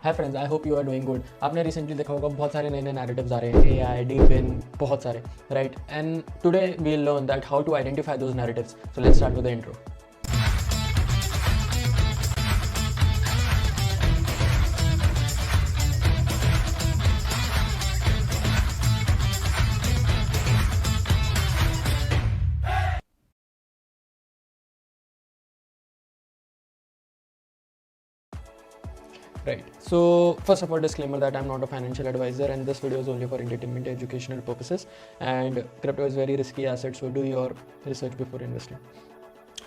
Hi friends, I hope you are doing good. आपने recently देखा होगा बहुत सारे नए नए नैरेटिव्स आ रहे हैं, एआई, डीप इन, बहुत सारे, right? And today we will learn that how to identify those narratives. So let's start with the intro. Right. So first of all, disclaimer that I'm not a financial advisor and this video is only for entertainment educational purposes, and crypto is very risky asset, so do your research before investing.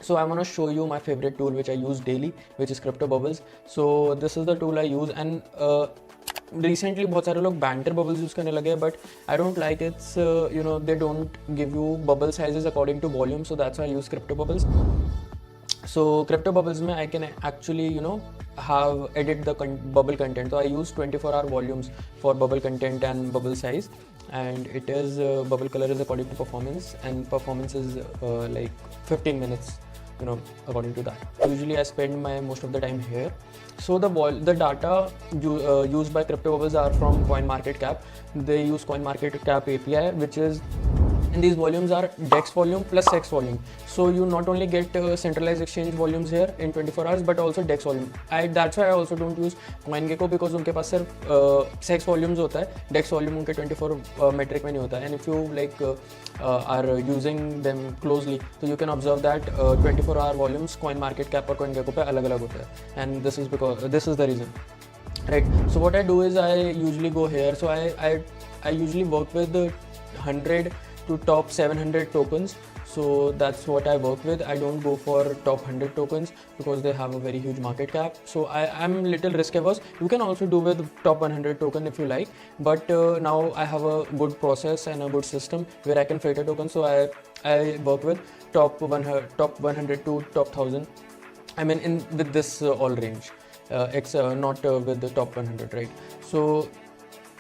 So I'm going to show you my favorite tool which I use daily, which is Crypto Bubbles. So this is the tool I use, and recently बहुत सारे लोग banter bubbles use करने लगे, but I don't like it's they don't give you bubble sizes according to volume, so that's why I use Crypto Bubbles. So Crypto Bubbles में I can actually have edit the bubble content. So I use 24-hour volumes for bubble content and bubble size, and it is bubble color is according to performance, and performance is like 15 minutes according to that. Usually I spend my most of the time here. So the data used by Crypto Bubbles are from CoinMarketCap. They use CoinMarketCap API, which is, and these volumes are DEX volume plus SEX volume. So you not only get centralized exchange volumes here in 24 hours, but also DEX volume. That's why I also don't use CoinGecko, because उनके पास सिर्फ SEX volumes होता है, DEX volume उनके 24 metric में नहीं होता है. And if you are using them closely, so you can observe that 24-hour volumes CoinMarketCap और CoinGecko पे अलग-अलग होता है. And this is the reason. Right. So what I do is I usually go here. So I usually work with 100 to top 700 tokens. So that's what I work with. I don't go for top 100 tokens because they have a very huge market cap. So I'm little risk averse. You can also do with top 100 token if you like, but now I have a good process and a good system where I can filter tokens. So I work with top 100 to top 1000. I mean with this all range, not with the top 100, right?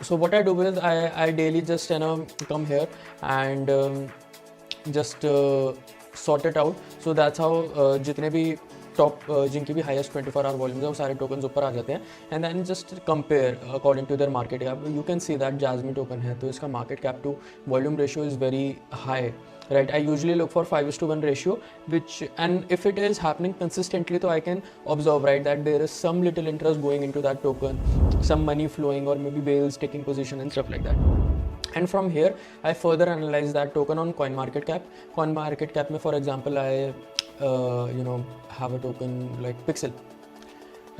So what I do is I daily just come here and just sort it out. So that's how जितने भी top जिनकी भी highest 24-hour volumes है वो सारे tokens ऊपर आ जाते हैं, and then just compare according to their market cap. You can see that Jasmine token है, तो इसका market cap to volume ratio is very high. Right, I usually look for 5:1 ratio, and if it is happening consistently, so I can observe, right, that there is some little interest going into that token, some money flowing, or maybe whales taking position and stuff like that. And from here, I further analyze that token on CoinMarketCap. CoinMarketCap, for example, I have a token like Pixel,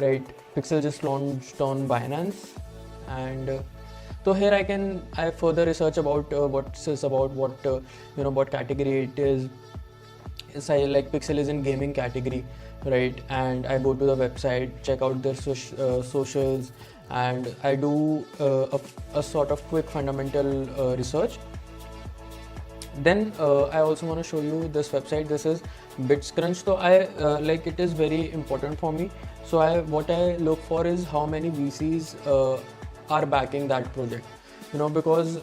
right? Pixel just launched on Binance, and so here I further research about what category it is. I like Pixel is in gaming category, right? And I go to the website, check out their socials, and I do a sort of quick fundamental research. Then I also want to show you this website. This is BitsCrunch. So it is very important for me. So what I look for is how many VCs are backing that project, because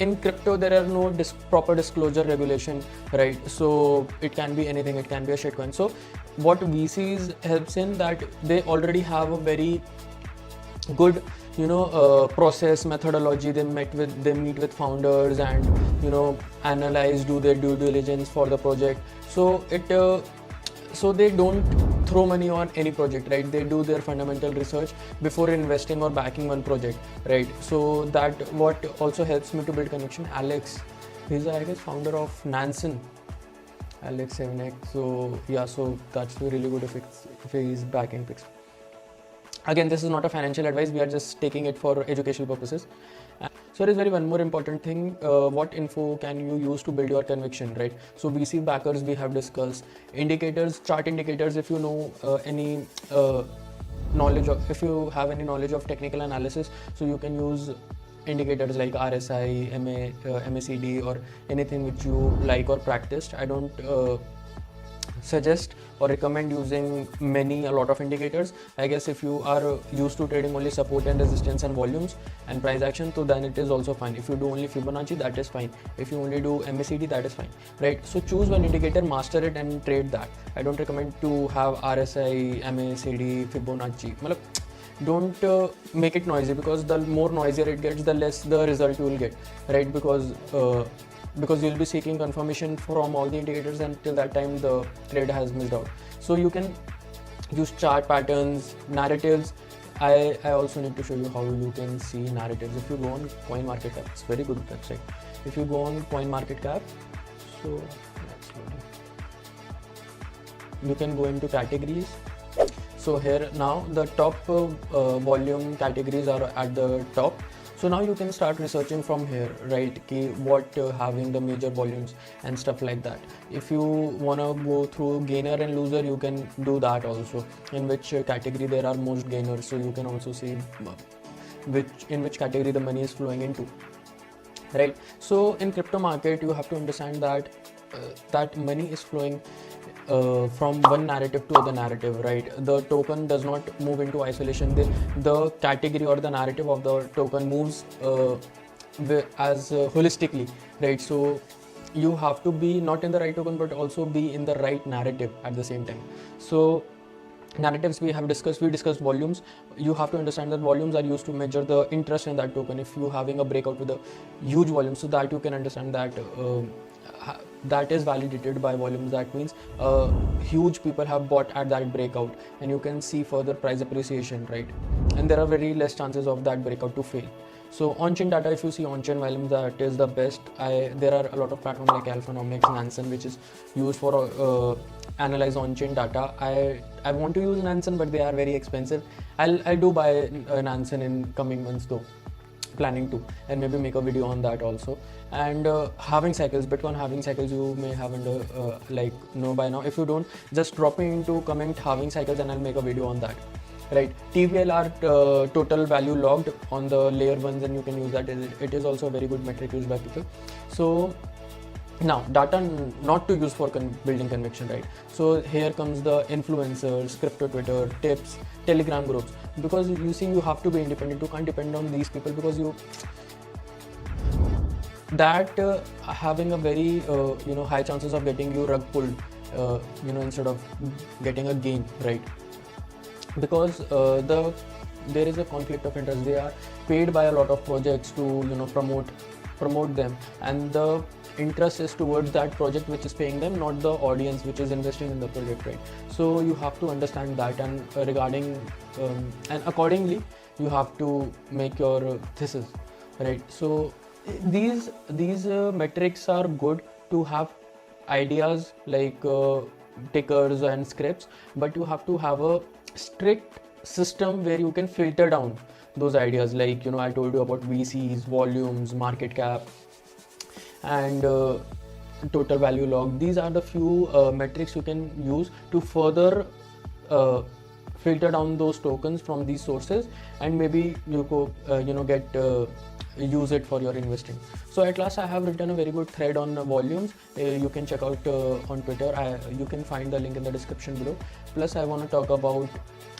in crypto there are no proper disclosure regulation, right? So it can be anything, it can be a shitcoin. So what VCs helps in that they already have a very good process, methodology. They meet with founders and analyze, do their due diligence for the project. So they don't throw money on any project, right? They do their fundamental research before investing or backing one project, right? So that what also helps me to build connection. Alex, he's I guess founder of Nansen, Alex 7x. So yeah, so that's really good if he's backing Pixel. Again, this is not a financial advice. We are just taking it for educational purposes. So there is one more important thing. What info can you use to build your conviction, right? So VC backers we have discussed. Indicators, chart indicators. If you know any knowledge of, if you have any knowledge of technical analysis, so you can use indicators like RSI, MACD, or anything which you like or practiced. I don't suggest or recommend using a lot of indicators. I guess if you are used to trading only support and resistance and volumes and price action, so then it is also fine. If you do only Fibonacci, that is fine. If you only do MACD, that is fine, right? So choose one indicator, master it, and trade that. I don't recommend to have RSI, MACD, Fibonacci. don't make it noisy, because the more noisier it gets, the less the result you will get, right? Because you'll be seeking confirmation from all the indicators, and till that time the trade has missed out. So you can use chart patterns, narratives. I also need to show you how you can see narratives. If you go on CoinMarketCap, it's a very good website. If you go on CoinMarketCap, so let's load it. You can go into categories. So here now the top volume categories are at the top. So now you can start researching from here, right? What having the major volumes and stuff like that. If you wanna go through gainer and loser, you can do that also. In which category there are most gainers, so you can also see in which category the money is flowing into, right? So in crypto market, you have to understand that that money is flowing from one narrative to other narrative, right? The token does not move into isolation. The category or the narrative of the token moves as holistically, right? So you have to be not in the right token, but also be in the right narrative at the same time. So narratives we discussed volumes. You have to understand that volumes are used to measure the interest in that token. If you having a breakout with a huge volume, so that you can understand that that is validated by volumes. That means huge people have bought at that breakout, and you can see further price appreciation, right? And there are very less chances of that breakout to fail. So on-chain data, if you see on-chain volumes, that is the best. There are a lot of platforms like Alphanomics, Nansen, which is used for analyze on-chain data. I want to use Nansen, but they are very expensive. I'll do buy Nansen in coming months though, planning to, and maybe make a video on that also. And halving cycles, Bitcoin halving cycles, you may haven't know by now. If you don't, just drop me into comment halving cycles and I'll make a video on that, right? TVL total value logged on the layer ones, and you can use that. It is also a very good metric used by people. So now data not to use for building conviction, right? So here comes the influencers, crypto Twitter, tips, Telegram groups, because you see you have to be independent. You can't depend on these people, because having a very high chances of getting you rug pulled, instead of getting a gain, right? Because there is a conflict of interest. They are paid by a lot of projects to promote them, and the interest is towards that project which is paying them, not the audience which is investing in the project, right? So you have to understand that, and regarding and accordingly you have to make your thesis, right? So these metrics are good to have ideas like tickers and scripts, but you have to have a strict system where you can filter down those ideas. Like I told you about VCs, volumes, market cap, and total value log. These are the few metrics you can use to further filter down those tokens from these sources, and maybe you go use it for your investing. So at last I have written a very good thread on volumes. You can check out on Twitter. You can find the link in the description below. Plus I want to talk about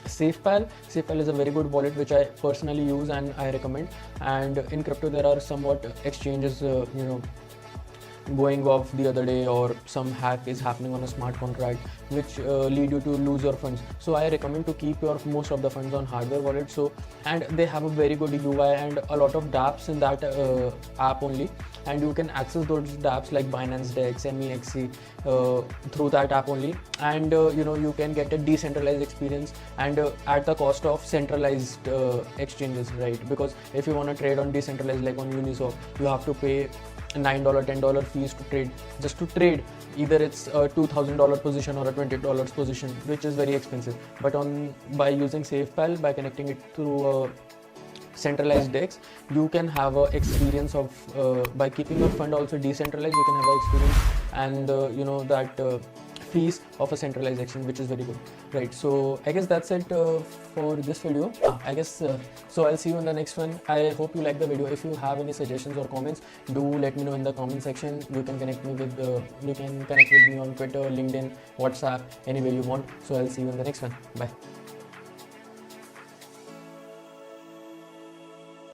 Safepal. Safepal is a very good wallet which I personally use and I recommend. And in crypto there are somewhat exchanges going off the other day, or some hack is happening on a smart contract which lead you to lose your funds. So I recommend to keep your most of the funds on hardware wallet. So, and they have a very good UI and a lot of dApps in that app only, and you can access those dApps like Binance Dex, MEXC through that app only. And you can get a decentralized experience and at the cost of centralized exchanges, right? Because if you want to trade on decentralized like on Uniswap, you have to pay $9, $10 fees to trade, just to trade. Either it's a $2,000 position or a $20 position, which is very expensive. But by using Safepal, by connecting it through a centralized DEX, you can have a experience of by keeping your fund also decentralized, you can have an experience and that fees of a centralized exchange, which is very good, right? So I guess that's it for this video. So I'll see you in the next one. I hope you like the video. If you have any suggestions or comments, do let me know in the comment section. You can connect me with me on Twitter, LinkedIn, WhatsApp, anywhere you want. So I'll see you in the next one. Bye.